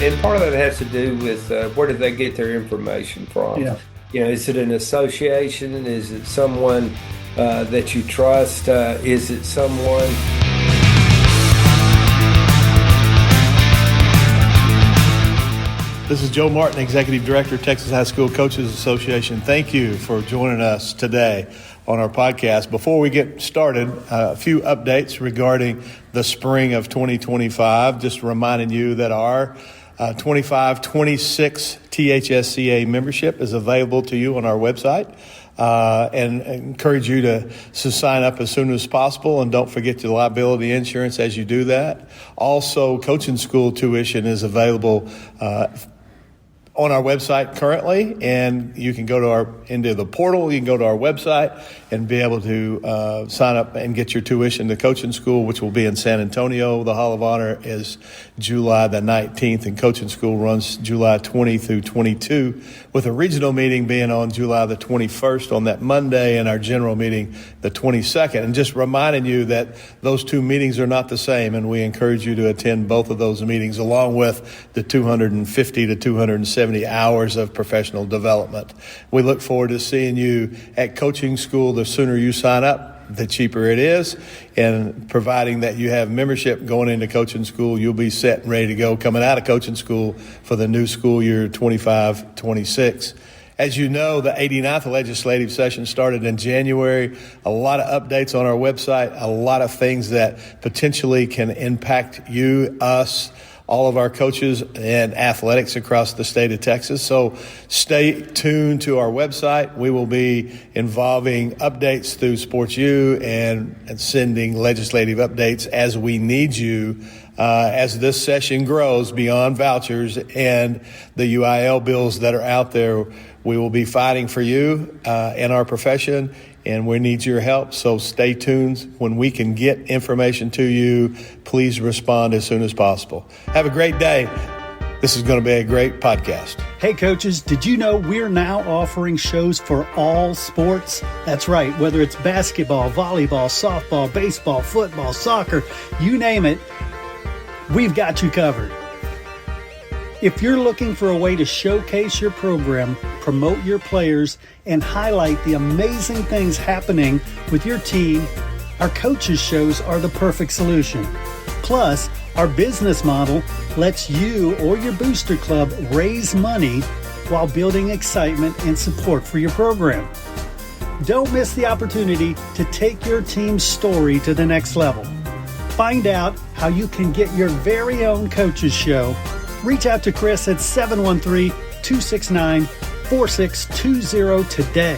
and part of that has to do with where do they get their information from? Yeah. Is it an association? Is it someone that you trust? Is it someone? This is Joe Martin, Executive Director of Texas High School Coaches Association. Thank you for joining us today on our podcast. Before we get started, a few updates regarding the spring of 2025. Just reminding you that our 25-26 THSCA membership is available to you on our website. And encourage you to sign up as soon as possible, and don't forget your liability insurance as you do that. Also, coaching school tuition is available on our website currently, and you can go into the portal. You can go to our website and be able to sign up and get your tuition to coaching school, which will be in San Antonio. The Hall of Honor is July the 19th, and coaching school runs July 20 through 22, with a regional meeting being on July the 21st on that Monday, and our general meeting the 22nd. And just reminding you that those two meetings are not the same, and we encourage you to attend both of those meetings, along with the 250 to 270 hours of professional development. We look forward to seeing you at coaching school. The sooner you sign up, the cheaper it is. And providing that you have membership going into coaching school, you'll be set and ready to go coming out of coaching school for the new school year 25-26. As you know, the 89th legislative session started in January. A lot of updates on our website, a lot of things that potentially can impact you, us, all of our coaches and athletics across the state of Texas. So stay tuned to our website. We will be involving updates through SportsU and sending legislative updates as we need you as this session grows beyond vouchers and the UIL bills that are out there. We will be fighting for you in our profession, and we need your help. So stay tuned. When we can get information to you, please respond as soon as possible. Have a great day. This is going to be a great podcast. Hey, coaches, did you know we're now offering shows for all sports? That's right. Whether it's basketball, volleyball, softball, baseball, football, soccer, you name it, we've got you covered. If you're looking for a way to showcase your program, promote your players, and highlight the amazing things happening with your team, our coaches shows are the perfect solution. Plus, our business model lets you or your booster club raise money while building excitement and support for your program. Don't miss the opportunity to take your team's story to the next level. Find out how you can get your very own coaches show. Reach out to Chris at 713-269-4620 today.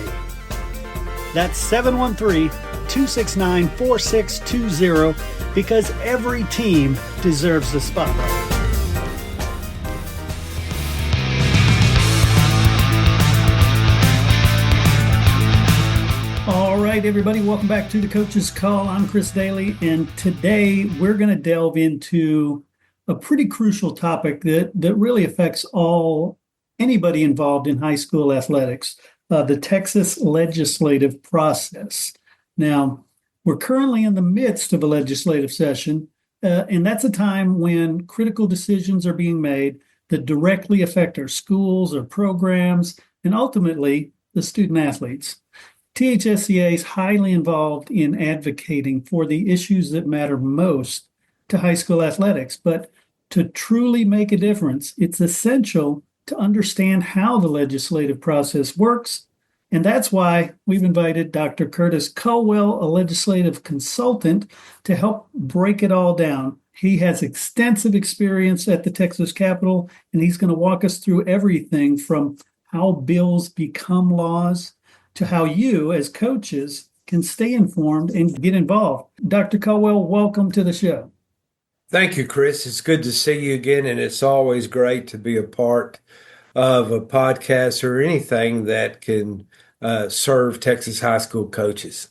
That's 713-269-4620, because every team deserves the spotlight. All right, everybody, welcome back to the Coach's Call. I'm Chris Doelle, and today we're going to delve into a pretty crucial topic that really affects anybody involved in high school athletics, the Texas legislative process. Now, we're currently in the midst of a legislative session, and that's a time when critical decisions are being made that directly affect our schools, our programs, and ultimately the student athletes. THSCA is highly involved in advocating for the issues that matter most to high school athletics, but to truly make a difference, it's essential to understand how the legislative process works, and that's why we've invited Dr. Curtis Culwell, a legislative consultant, to help break it all down. He has extensive experience at the Texas Capitol, and he's going to walk us through everything from how bills become laws to how you, as coaches, can stay informed and get involved. Dr. Culwell, welcome to the show. Thank you, Chris. It's good to see you again, and it's always great to be a part of a podcast or anything that can serve Texas high school coaches.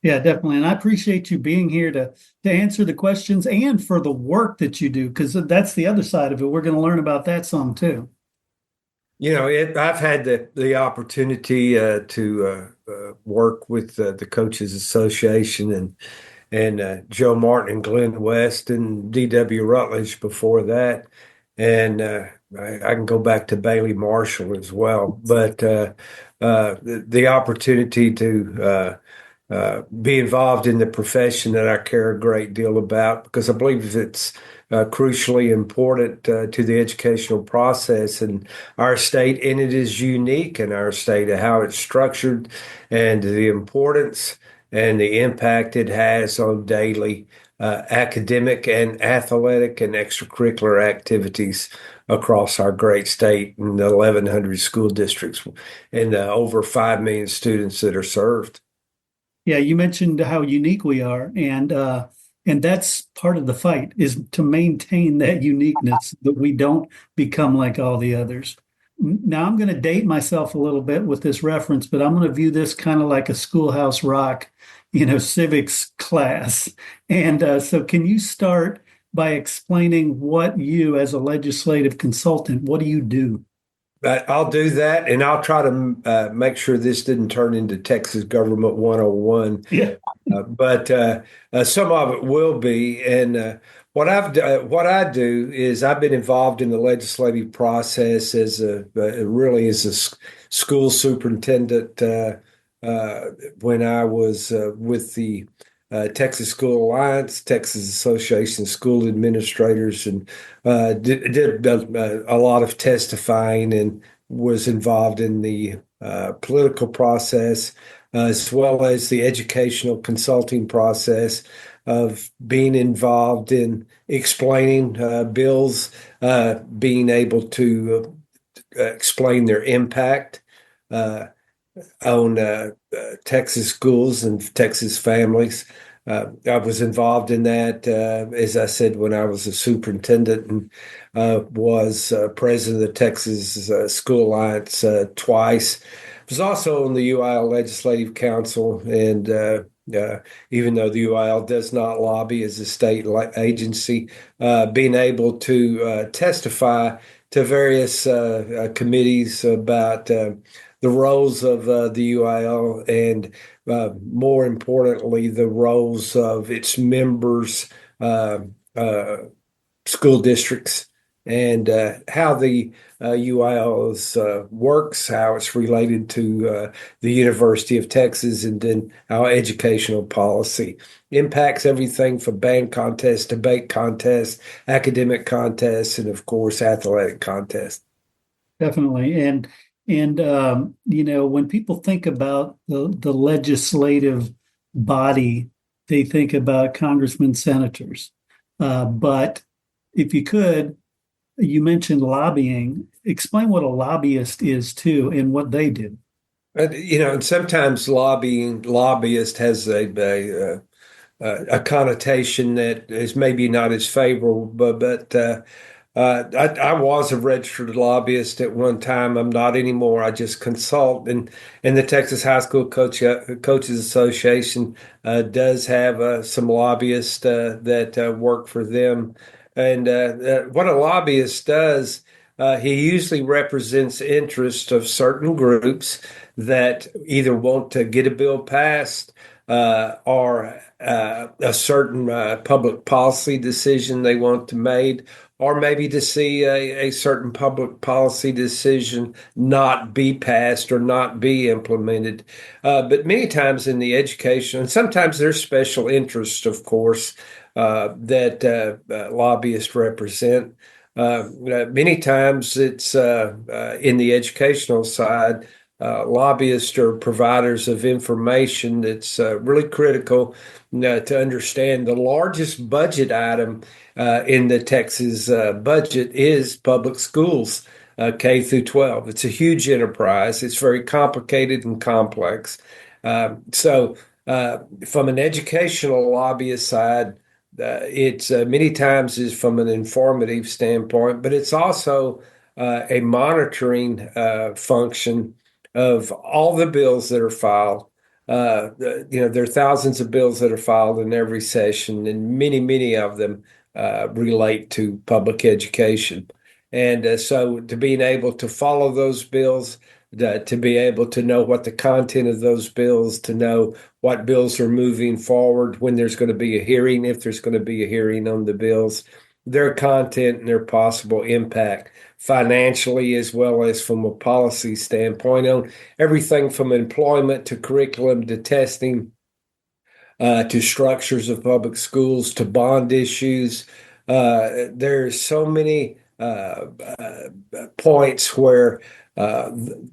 Yeah, definitely. And I appreciate you being here to answer the questions and for the work that you do, because that's the other side of it. We're going to learn about that some too. I've had the opportunity to work with the Coaches Association and Joe Martin and Glenn West and D.W. Rutledge before that. and I can go back to Bailey Marshall as well. But the opportunity to be involved in the profession that I care a great deal about, because I believe it's crucially important to the educational process in our state, and it is unique in our state of how it's structured and the importance and the impact it has on daily academic and athletic and extracurricular activities across our great state and the 1,100 school districts and over 5 million students that are served. Yeah, you mentioned how unique we are, and that's part of the fight is to maintain that uniqueness that we don't become like all the others. Now I'm going to date myself a little bit with this reference, but I'm going to view this kind of like a Schoolhouse Rock, civics class. And so, can you start by explaining what you, as a legislative consultant, what do you do? I'll do that, and I'll try to make sure this didn't turn into Texas Government 101. Yeah. But some of it will be. And what I do is I've been involved in the legislative process as really as a school superintendent when I was with the Texas School Alliance, Texas Association of School Administrators, and did a lot of testifying and was involved in the political process as well as the educational consulting process of being involved in explaining bills, being able to explain their impact on Texas schools and Texas families. I was involved in that, as I said, when I was a superintendent and was president of the Texas School Alliance twice. I was also on the UIL Legislative Council, and even though the UIL does not lobby as a state agency, being able to testify to various committees about the roles of the UIL and more importantly, the roles of its members, uh, school districts, and how the UIL works, how it's related to the University of Texas, and then how educational policy impacts everything from band contests, debate contests, academic contests, and of course, athletic contests. Definitely. And when people think about the legislative body, they think about congressmen, senators. But if you could, you mentioned lobbying. Explain what a lobbyist is too and what they do. And sometimes lobbyist has a connotation that is maybe not as favorable, but I was a registered lobbyist at one time. I'm not anymore. I just consult, and the Texas High School Coaches Association does have some lobbyists that work for them. And what a lobbyist does, he usually represents interests of certain groups that either want to get a bill passed or a certain public policy decision they want to made, or maybe to see a certain public policy decision not be passed or not be implemented. But many times in the education, and sometimes there's special interests, of course, that lobbyists represent. Many times it's in the educational side. Lobbyists are providers of information that's really critical to understand. The largest budget item in the Texas budget is public schools, K through 12. It's a huge enterprise. It's very complicated and complex. So, from an educational lobbyist side, it's many times is from an informative standpoint, but it's also a monitoring function of all the bills that are filed. There are thousands of bills that are filed in every session, and many of them relate to public education. And so to being able to follow those bills, to be able to know what the content of those bills, to know what bills are moving forward, when there's going to be a hearing, if there's going to be a hearing on the bills, their content and their possible impact financially as well as from a policy standpoint on everything from employment to curriculum to testing to structures of public schools to bond issues. There's so many points where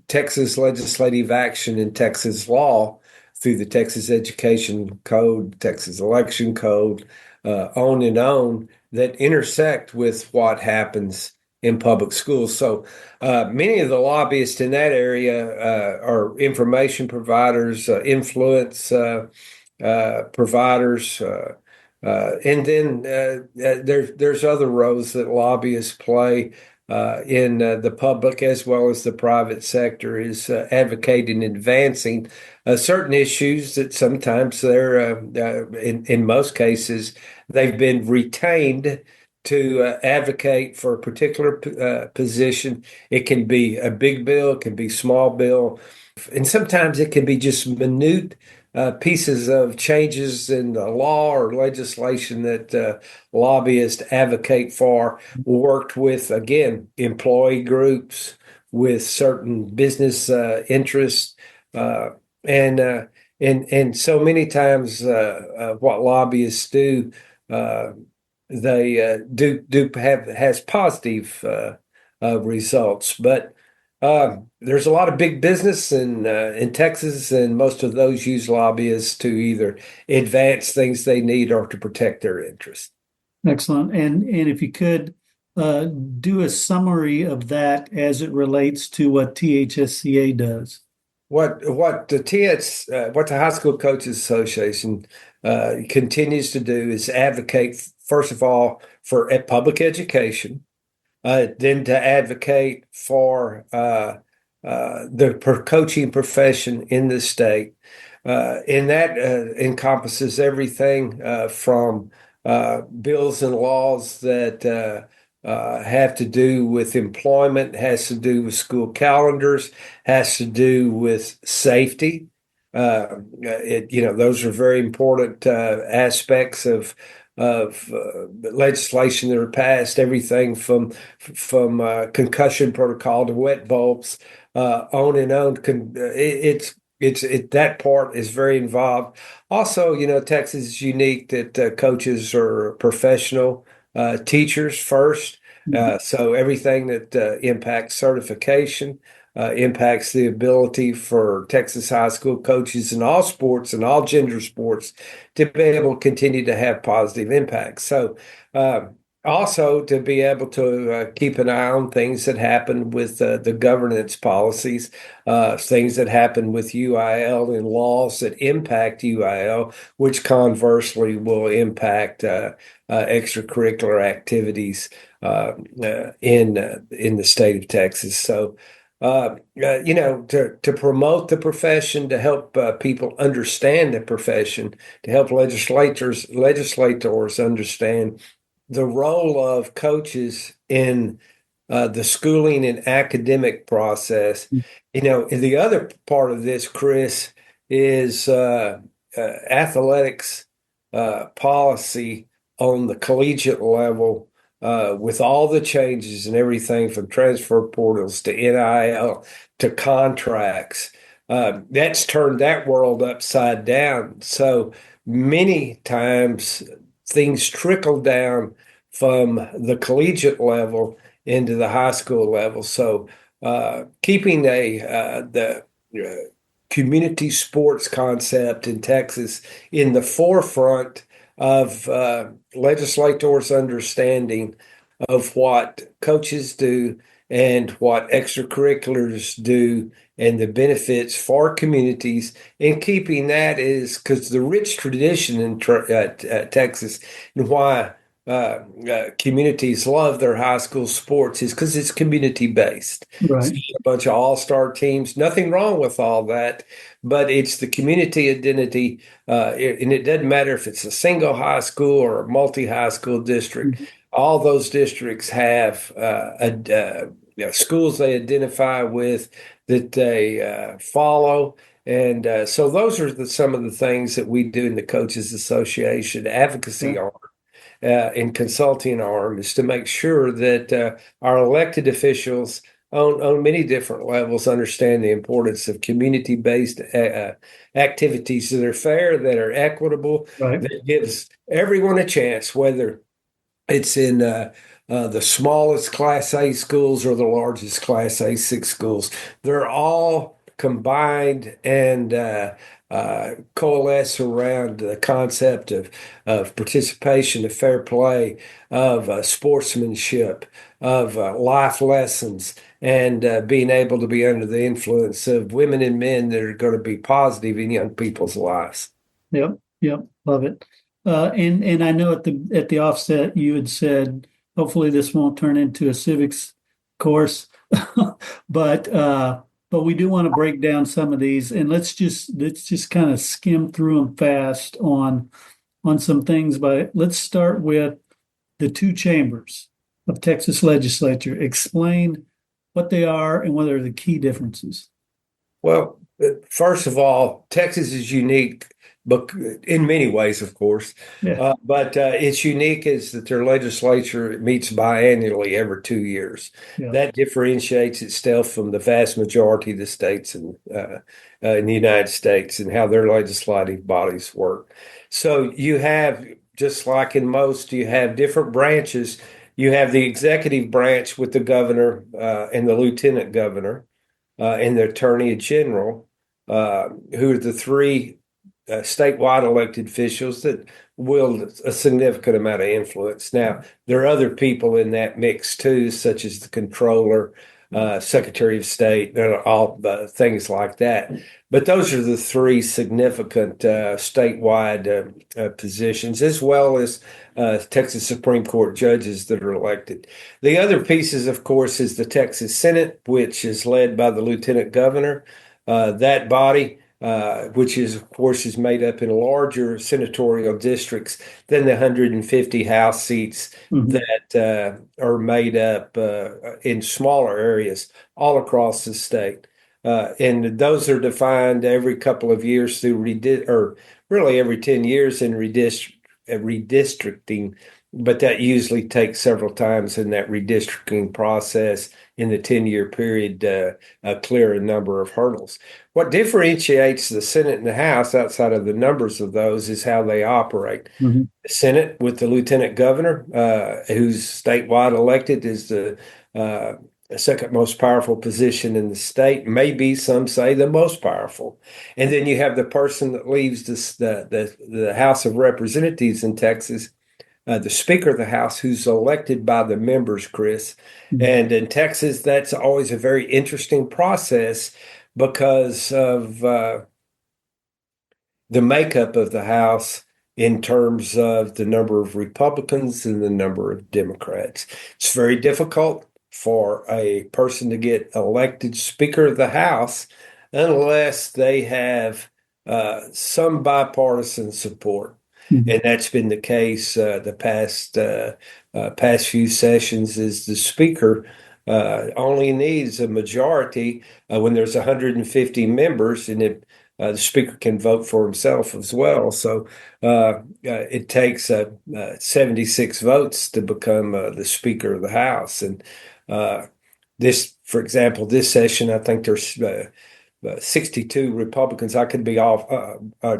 Texas legislative action and Texas law through the Texas Education Code, Texas Election Code, on and on that intersect with what happens in public schools. So many of the lobbyists in that area are information providers, influence providers, and then there's other roles that lobbyists play in the public as well as the private sector is advocating and advancing certain issues that sometimes they're in most cases they've been retained to advocate for a particular position. It can be a big bill, it can be small bill, and sometimes it can be just minute pieces of changes in the law or legislation that lobbyists advocate for, worked with, again, employee groups, with certain business interests. And and so many times what lobbyists do, they do have has positive results. But there's a lot of big business in Texas, and most of those use lobbyists to either advance things they need or to protect their interests. Excellent. And if you could do a summary of that as it relates to what THSCA does. What the High School Coaches Association continues to do is advocate, first of all, for public education. Then to advocate for the coaching profession in the state. And that encompasses everything from bills and laws that have to do with employment, has to do with school calendars, has to do with safety. Those are very important aspects of legislation that are passed, everything from concussion protocol to wet bulbs, on and on. That part is very involved. Also, Texas is unique that coaches are professional teachers first. So everything that impacts certification impacts the ability for Texas high school coaches in all sports and all gender sports to be able to continue to have positive impacts. So also to be able to keep an eye on things that happen with the governance policies, things that happen with UIL and laws that impact UIL, which conversely will impact extracurricular activities in the state of Texas. So to promote the profession, to help people understand the profession, to help legislators understand the role of coaches in the schooling and academic process. And the other part of this, Chris, is athletics policy on the collegiate level. With all the changes and everything from transfer portals to NIL to contracts, that's turned that world upside down. So many times things trickle down from the collegiate level into the high school level. So keeping the community sports concept in Texas in the forefront of legislators' understanding of what coaches do and what extracurriculars do and the benefits for communities, and keeping that is because the rich tradition in Texas and why communities love their high school sports is because it's community based. Right. It's a bunch of all-star teams, nothing wrong with all that, but it's the community identity, and it doesn't matter if it's a single high school or a multi-high school district. Mm-hmm. All those districts have schools they identify with that they follow. And so those are some of the things that we do in the Coaches Association advocacy on. and consulting arm is to make sure that our elected officials on many different levels understand the importance of community-based activities that are fair, that are equitable, Right. that gives everyone a chance, whether it's in the smallest Class A schools or the largest Class A6 schools. They're all combined and coalesce around the concept of participation, of fair play, of sportsmanship, of life lessons, and being able to be under the influence of women and men that are going to be positive in young people's lives. Yep. Yep. Love it. And I know at the offset you had said hopefully this won't turn into a civics course, but but we do want to break down some of these, and let's just kind of skim through them fast on some things. But let's start with the two chambers of Texas legislature. Explain what they are and what are the key differences. Well, first of all, Texas is unique, but in many ways, of course. Yeah. But it's unique is that their legislature meets biannually every 2 years. Yeah. That differentiates itself from the vast majority of the states in the United States and how their legislative bodies work. So you have, just like in most, you have different branches. You have the executive branch with the governor and the lieutenant governor and the attorney general, who are the three statewide elected officials that wield a significant amount of influence. Now, there are other people in that mix too, such as the controller, secretary of state, all things like that. But those are the three significant statewide positions, as well as Texas Supreme Court judges that are elected. The other pieces, of course, is the Texas Senate, which is led by the lieutenant governor. That body, which is, of course, is made up in larger senatorial districts than the 150 House seats Mhm. that are made up in smaller areas all across the state. And those are defined every couple of years through or really every 10 years in redistricting, but that usually takes several times in that redistricting process in the 10-year period clear a number of hurdles. What differentiates the Senate and the House outside of the numbers of those is how they operate. Mhm. The Senate with the lieutenant governor, who's statewide elected, is the second most powerful position in the state, maybe some say the most powerful. And then you have the person that leaves the House of Representatives in Texas, the Speaker of the House, who's elected by the members, Chris. Mhm. And in Texas, that's always a very interesting process because of the makeup of the House in terms of the number of Republicans and the number of Democrats. It's very difficult for a person to get elected Speaker of the House unless they have some bipartisan support. Mhm. And that's been the case the past few sessions. Is the speaker only needs a majority when there's 150 members, and the speaker can vote for himself as well. So it takes 76 votes to become the Speaker of the House. And this, for example, this session, I think there's 62 Republicans. I could be off,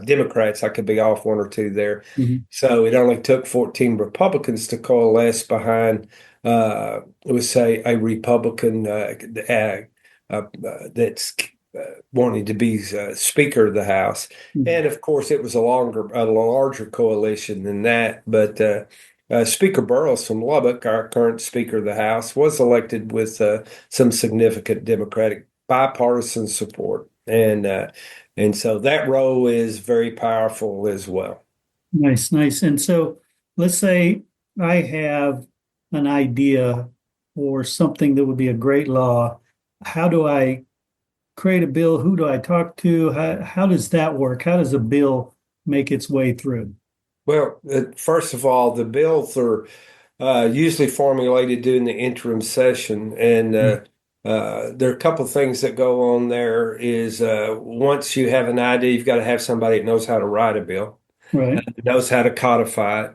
Democrats. I could be off one or two there. Mhm. So it only took 14 Republicans to coalesce behind, let's say, a Republican that's wanting to be Speaker of the House. Mhm. And of course, it was a larger coalition than that. But Speaker Burrows from Lubbock, our current Speaker of the House, was elected with some significant Democratic bipartisan support, and so that role is very powerful as well. Nice, nice. And so let's say I have an idea or something that would be a great law. How do I create a bill? Who do I talk to? How does that work? How does a bill make its way through? Well, first of all, the bills are usually formulated during the interim session, and there are a couple of things that go on there. Is once you have an idea, you've got to have somebody that knows how to write a bill, Right. knows how to codify it.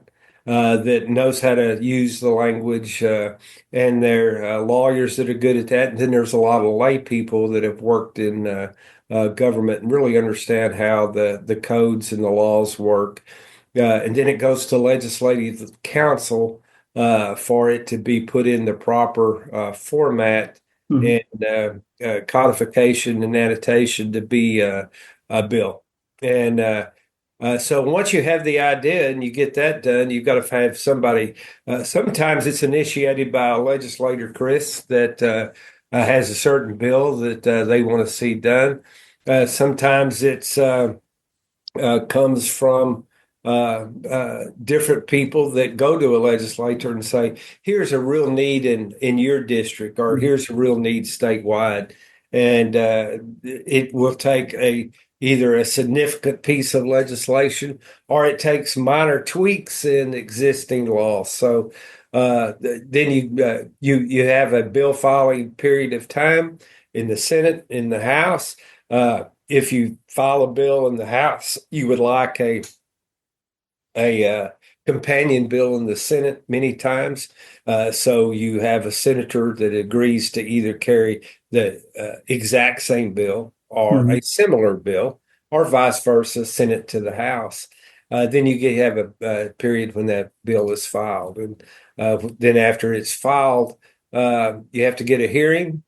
that knows how to use the language, and they're lawyers that are good at that. And then there's a lot of lay people that have worked in government and really understand how the codes and the laws work. And then it goes to legislative council for it to be put in the proper format Mhm. and codification and annotation to be a bill. And so once you have the idea and you get that done, you've got to have somebody. Sometimes it's initiated by a legislator, Chris, that has a certain bill that they want to see done. Sometimes it's comes from different people that go to a legislator and say, "Here's a real need in your district," or Mhm. "Here's a real need statewide," and it will take a either a significant piece of legislation or it takes minor tweaks in existing laws. So then you have a bill filing period of time in the Senate, in the House. If you file a bill in the House, you would like a companion bill in the Senate many times. So you have a senator that agrees to either carry the exact same bill or Mhm. a similar bill, or vice versa, send it to the House. Then have a period when that bill is filed, and then after it's filed, you have to get a hearing.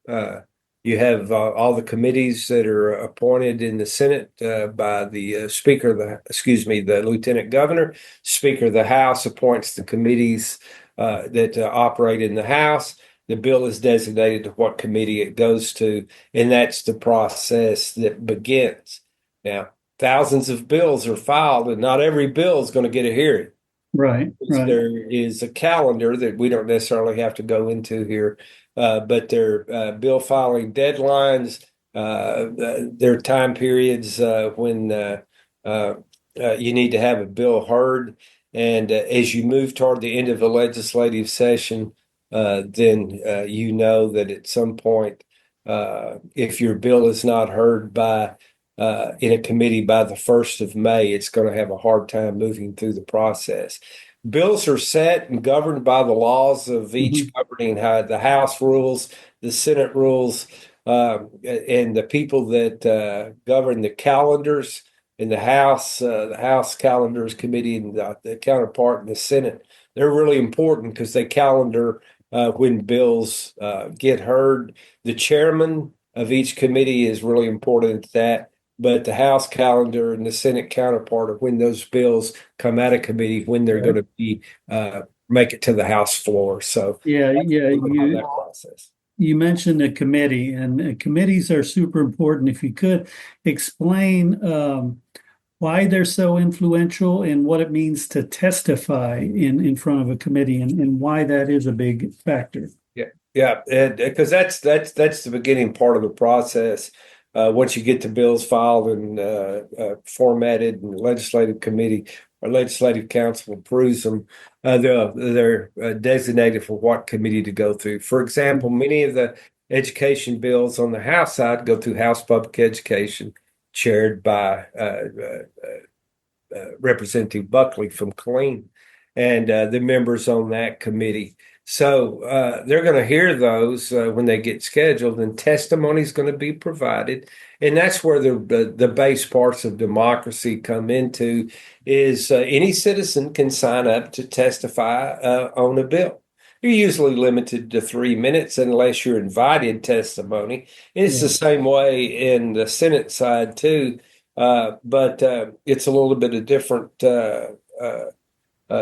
You have all the committees that are appointed in the Senate by the Speaker of the Lieutenant Governor. Speaker of the House appoints the committees that operate in the House. The bill is designated to what committee it goes to, and that's the process that begins. Now, thousands of bills are filed, and not every bill is going to get a hearing. Right, right. There is a calendar that we don't necessarily have to go into here, but there are bill filing deadlines, there are time periods when uh, you need to have a bill heard. And as you move toward the end of the legislative session, then you know that at some point, if your bill is not heard by in a committee by the 1st of May, it's going to have a hard time moving through the process. Bills are set and governed by the laws of each Mhm. governing how the House rules, the Senate rules, and the people that govern the calendars in the House Calendars Committee, and the counterpart in the Senate. They're really important because they calendar when bills get heard. The chairman of each committee is really important at that, but the House calendar and the Senate counterpart of when those bills come out of committee, when they're going Right. to be make it to the House floor. So Yeah, that's yeah. a little bit on that process. You mentioned a committee, and committees are super important. If you could explain why they're so influential and what it means to testify in front of a committee, and why that is a big factor. Yeah, yeah, because that's the beginning part of the process. Once you get the bills filed and formatted, and the legislative committee or legislative council approves them, they're designated for what committee to go through. For example, many of the education bills on the House side go through House Public Education, chaired by Representative Buckley from Killeen, and the members on that committee. So they're going to hear those when they get scheduled, and testimony is going to be provided. And that's where the base parts of democracy come into is any citizen can sign up to testify on a bill. You're usually limited to 3 minutes unless you're invited testimony. And it's the Yeah. same way in the Senate side too, but it's a little bit of different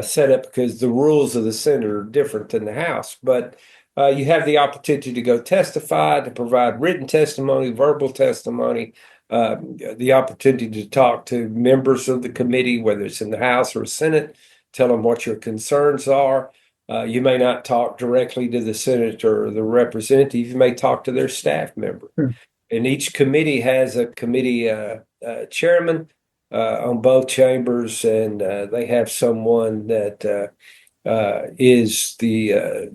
setup because the rules of the Senate are different than the House. But you have the opportunity to go testify, to provide written testimony, verbal testimony, the opportunity to talk to members of the committee, whether it's in the House or Senate, tell them what your concerns are. You may not talk directly to the senator or the representative. You may talk to their staff member, Sure. and each committee has a committee chairman on both chambers, and they have someone that is the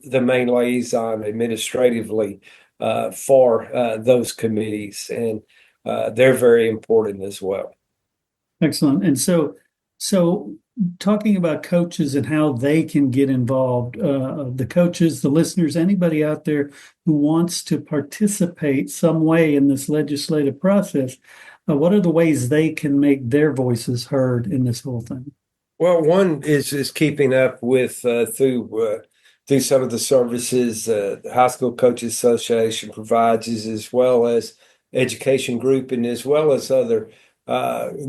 main liaison administratively for those committees, and they're very important as well. Excellent. And so So, talking about coaches and how they can get involved, the coaches, the listeners, anybody out there who wants to participate some way in this legislative process, what are the ways they can make their voices heard in this whole thing? Well, one is keeping up with through some of the services the High School Coaches Association provides, as well as education group, and as well as other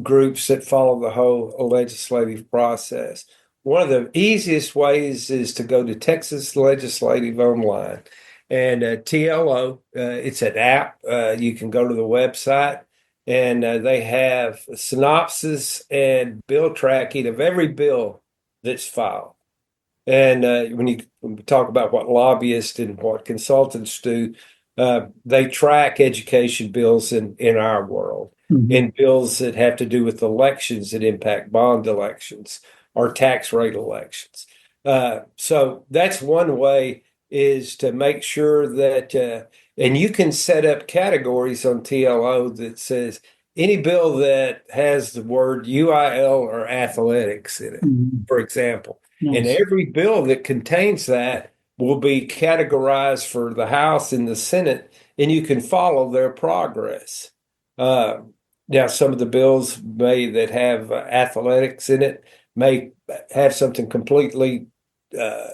groups that follow the whole legislative process. One of the easiest ways is to go to Texas Legislative Online, and TLO. It's an app. You can go to the website, and they have a synopsis and bill tracking of every bill that's filed. And when we talk about what lobbyists and what consultants do, they track education bills in our world, Mhm. in bills that have to do with elections that impact bond elections or tax rate elections. So that's one way, is to make sure that, and you can set up categories on TLO that says any bill that has the word UIL or athletics in it, Mhm. for example. And Nice. every bill that contains that will be categorized for the House and the Senate, and you can follow their progress. Uh, Now, some of the bills that have athletics in it may have something completely uh,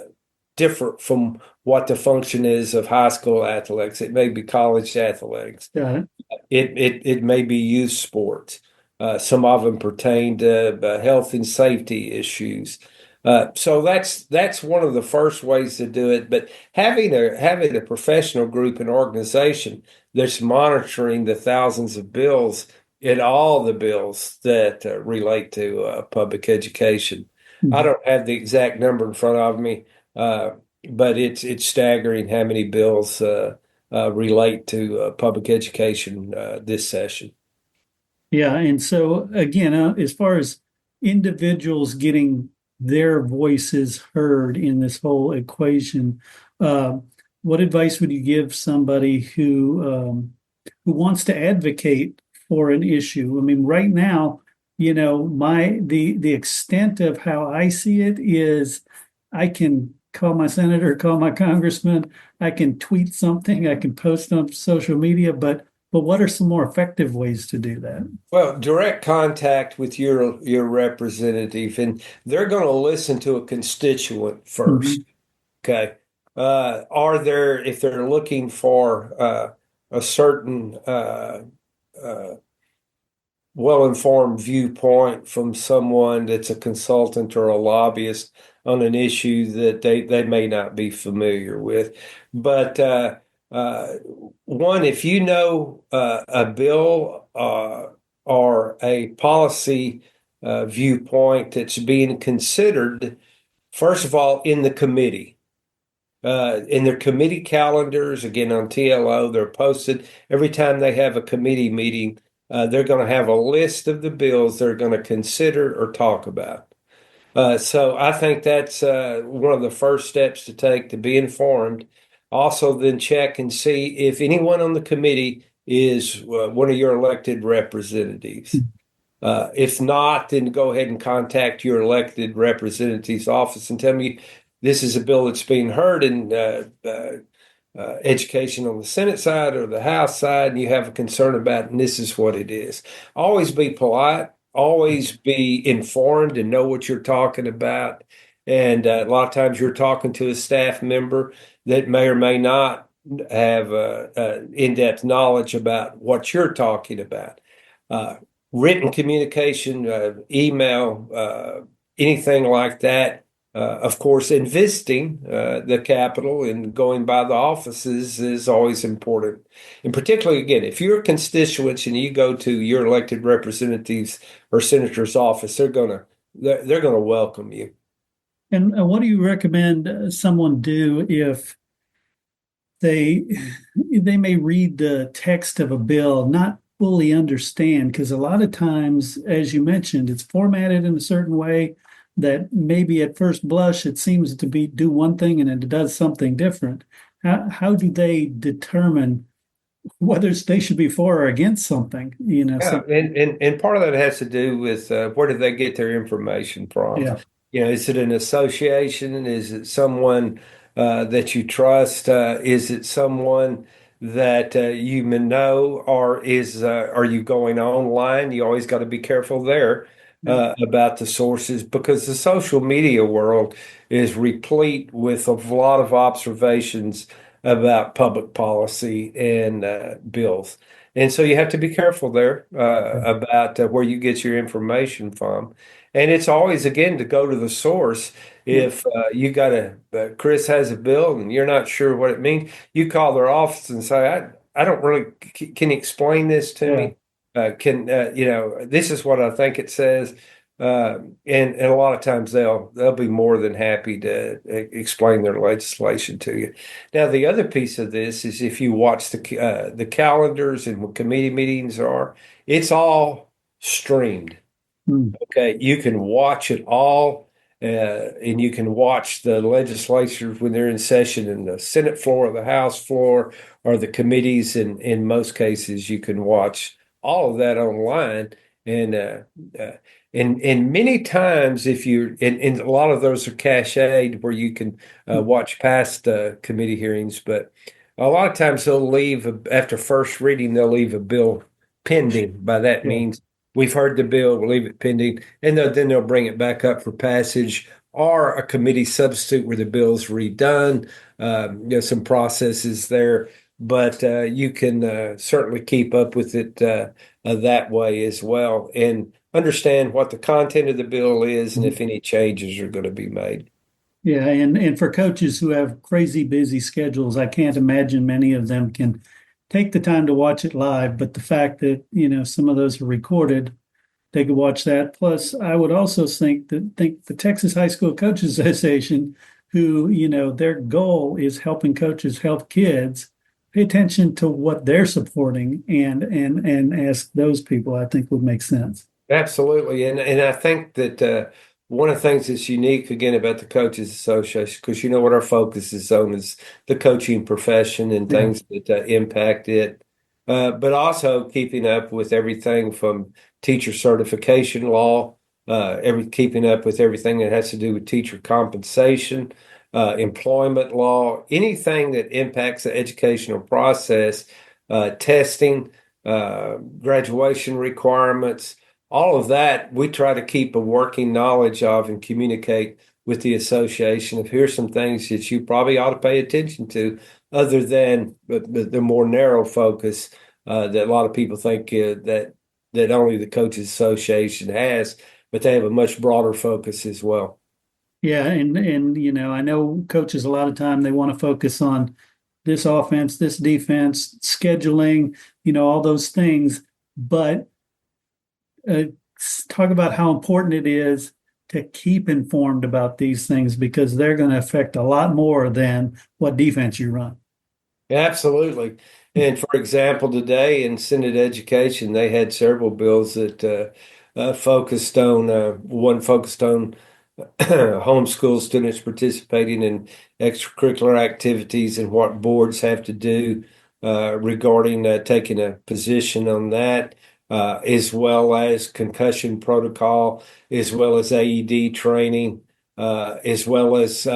different from what the function is of high school athletics. It may be college athletics. Got it. It may be youth sports. Some of them pertain to health and safety issues. So that's one of the first ways to do it. But having a professional group and organization that's monitoring the thousands of bills and all the bills that relate to public education. I Mhm. don't have the exact number in front of me, uh, but it's staggering how many bills relate to public education this session. Yeah, and so again, as far as individuals getting their voices heard in this whole equation, uh, what advice would you give somebody who wants to advocate for an issue? I mean, right now, the extent of how I see it is, I can call my senator, call my congressman, I can tweet something, I can post on social media, but what are some more effective ways to do that? Well, direct contact with your representative, and they're going to listen to a constituent first. Mhm. Okay. If they're looking for a certain uh, well-informed viewpoint from someone that's a consultant or a lobbyist on an issue that they may not be familiar with. But uh, one, if you know a bill or a policy viewpoint that's being considered, first of all, in their committee calendars, again on TLO, they're posted every time they have a committee meeting. They're going to have a list of the bills they're going to consider or talk about. So I think that's one of the first steps to take to be informed. Also, then check and see if anyone on the committee is one of your elected representatives. If not, then go ahead and contact your elected representative's office and tell me this is a bill that's being heard in education on the Senate side or the House side, and you have a concern about it, and this is what it is. Always be polite, always be informed and know what you're talking about. And a lot of times you're talking to a staff member that may or may not have in-depth knowledge about what you're talking about. Uh, Written communication, email, anything like that. Of course, in visiting the Capitol and going by the offices is always important. And particularly, again, if you're a constituent and you go to your elected representatives or senator's office, they're gonna welcome you. And what do you recommend someone do if they they may read the text of a bill, not fully understand? Because a lot of times, as you mentioned, it's formatted in a certain way that maybe at first blush it seems to be do one thing and it does something different. How do they determine whether they should be for or against something, Yeah, some, and part of that has to do with where do they get their information from? yeah. Is it an association? Is it someone that you trust? Is it someone that you may know, or are you going online? You always got to be careful there Yeah. about the sources because the social media world is replete with a lot of observations about public policy and bills. And so you have to be careful there about where you get your information from. And it's always, again, to go to the source. Yeah. If you got Chris has a bill and you're not sure what it means, you call their office and say, I don't really, can you explain this to Yeah. me? This is what I think it says. And a lot of times they'll be more than happy to explain their legislation to you. Now, the other piece of this is if you watch the calendars and what committee meetings are, it's all streamed. Mm. Okay, you can watch it all, and you can watch the legislatures when they're in session in the Senate floor or the House floor or the committees. And in most cases, you can watch all of that online. And uh, and many times, if you and a lot of those are cached where you can watch past committee hearings, but a lot of times they'll leave after first reading, they'll leave a bill pending. By that Yeah. means we've heard the bill, we'll leave it pending, and then they'll bring it back up for passage or a committee substitute where the bill's redone. Some processes there, but you can certainly keep up with it that way as well and understand what the content of the bill is and if any changes are going to be made. Yeah, and for coaches who have crazy busy schedules, I can't imagine many of them can take the time to watch it live. But the fact that, some of those are recorded, they could watch that. Plus, I would also think the Texas High School Coaches Association, who, their goal is helping coaches help kids, pay attention to what they're supporting and ask those people, I think would make sense. Absolutely. And I think that one of the things that's unique again about the Coaches Association, because you know what our focus is on is the coaching profession and Yeah. things that impact it, but also keeping up with everything from teacher certification law, keeping up with everything that has to do with teacher compensation, employment law, anything that impacts the educational process, testing, graduation requirements, all of that we try to keep a working knowledge of and communicate with the association of here's some things that you probably ought to pay attention to other than the more narrow focus that a lot of people think that only the coaches association has, but they have a much broader focus as well. Yeah, and I know coaches a lot of time they want to focus on this offense, this defense, scheduling, all those things. But uh, talk about how important it is to keep informed about these things because they're going to affect a lot more than what defense you run. Absolutely. And for example, today in Senate Education, they had several bills that focused on one focused on homeschool students participating in extracurricular activities and what boards have to do regarding taking a position on that, as well as concussion protocol, as well as AED training, as well as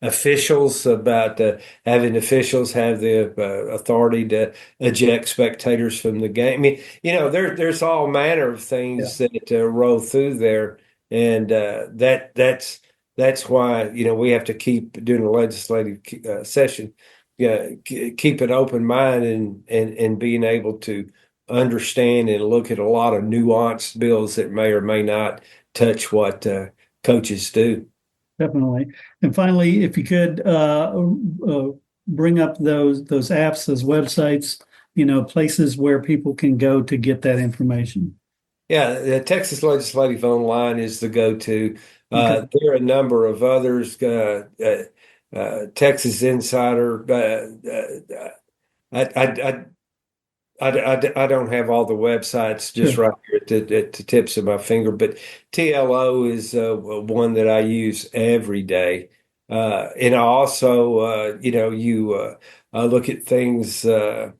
officials about having officials have the authority to eject spectators from the game. I mean, there's all manner of Yeah, things that roll through there, and that's why we have to keep doing a legislative session. Yeah, keep an open mind and being able to understand and look at a lot of nuanced bills that may or may not touch what coaches do. definitely. And finally, if you could bring up those apps, those websites, places where people can go to get that information. Yeah, the Texas Legislative Online is the go-to. Okay, There are a number of others. Texas Insider. I don't have all the websites just sure. right here at the tips of my finger, but TLO is one that I use every day. And I also, you look at things that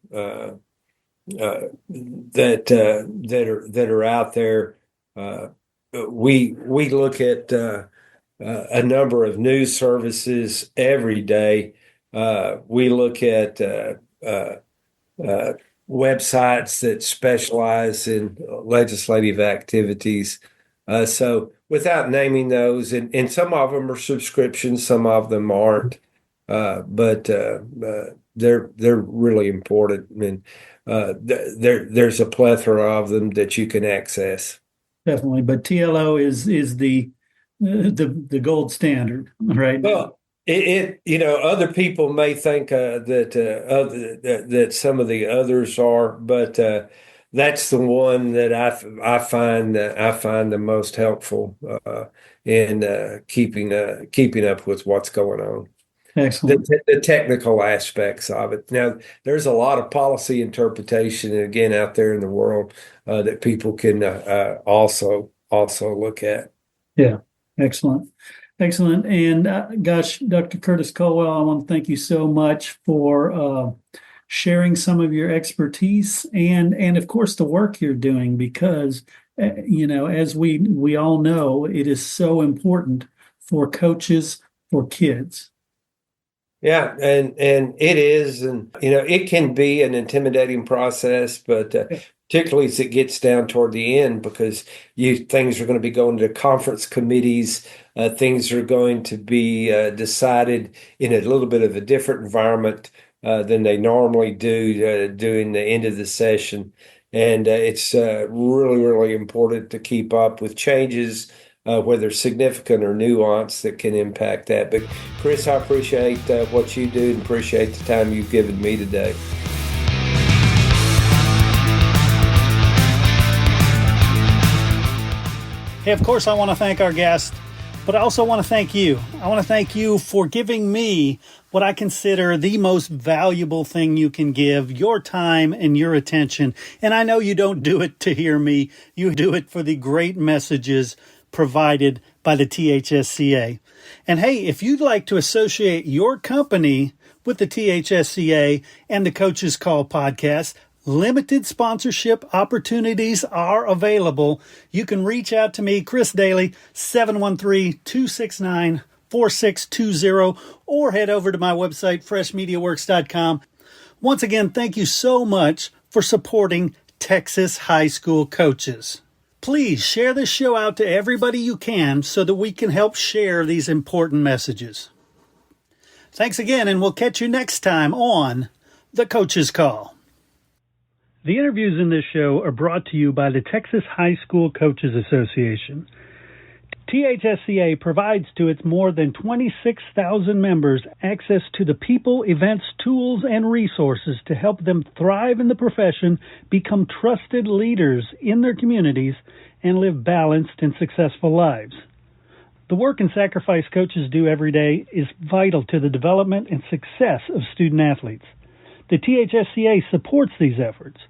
are out there. Uh, we look at a number of news services every day. We look at uh, websites that specialize in legislative activities. So without naming those, and some of them are subscriptions, some of them aren't, but they're really important. And there's a plethora of them that you can access. Definitely. But TLO is the gold standard right now. Well, other people may think that some of the others are, but that's the one that I find the most helpful in keeping up with what's going on. Excellent. The technical aspects of it. Now, there's a lot of policy interpretation again out there in the world that people can also look at. Yeah. Excellent. Excellent. And gosh, Dr. Curtis Culwell, I want to thank you so much for sharing some of your expertise and of course the work you're doing because as we all know, it is so important for coaches, for kids. Yeah, and it is, and it can be an intimidating process, but particularly as it gets down toward the end, because things are going to be going to conference committees, things are going to be decided in a little bit of a different environment than they normally do during the end of the session, and it's really, really important to keep up with changes. Whether significant or nuanced that can impact that. But Chris, I appreciate what you do and appreciate the time you've given me today. Hey, of course, I want to thank our guest, but I also want to thank you. I want to thank you for giving me what I consider the most valuable thing you can give, your time and your attention. And I know you don't do it to hear me. You do it for the great messages provided by the THSCA. And hey, if you'd like to associate your company with the THSCA and the Coach's Call podcast, limited sponsorship opportunities are available. You can reach out to me, Chris Doelle, 713-269-4620, or head over to my website, freshmediaworks.com. Once again, thank you so much for supporting Texas high school coaches. Please share this show out to everybody you can so that we can help share these important messages. Thanks again, and we'll catch you next time on The Coach's Call. The interviews in this show are brought to you by the Texas High School Coaches Association. THSCA provides to its more than 26,000 members access to the people, events, tools, and resources to help them thrive in the profession, become trusted leaders in their communities, and live balanced and successful lives. The work and sacrifice coaches do every day is vital to the development and success of student athletes. The THSCA supports these efforts.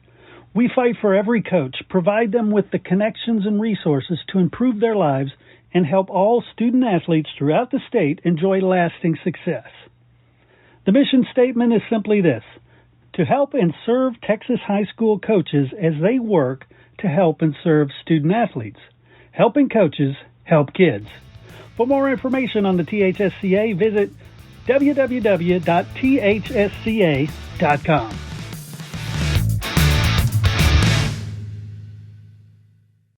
We fight for every coach, provide them with the connections and resources to improve their lives, and help all student athletes throughout the state enjoy lasting success. The mission statement is simply this: to help and serve Texas high school coaches as they work to help and serve student athletes. Helping coaches help kids. For more information on the THSCA, visit www.thsca.com.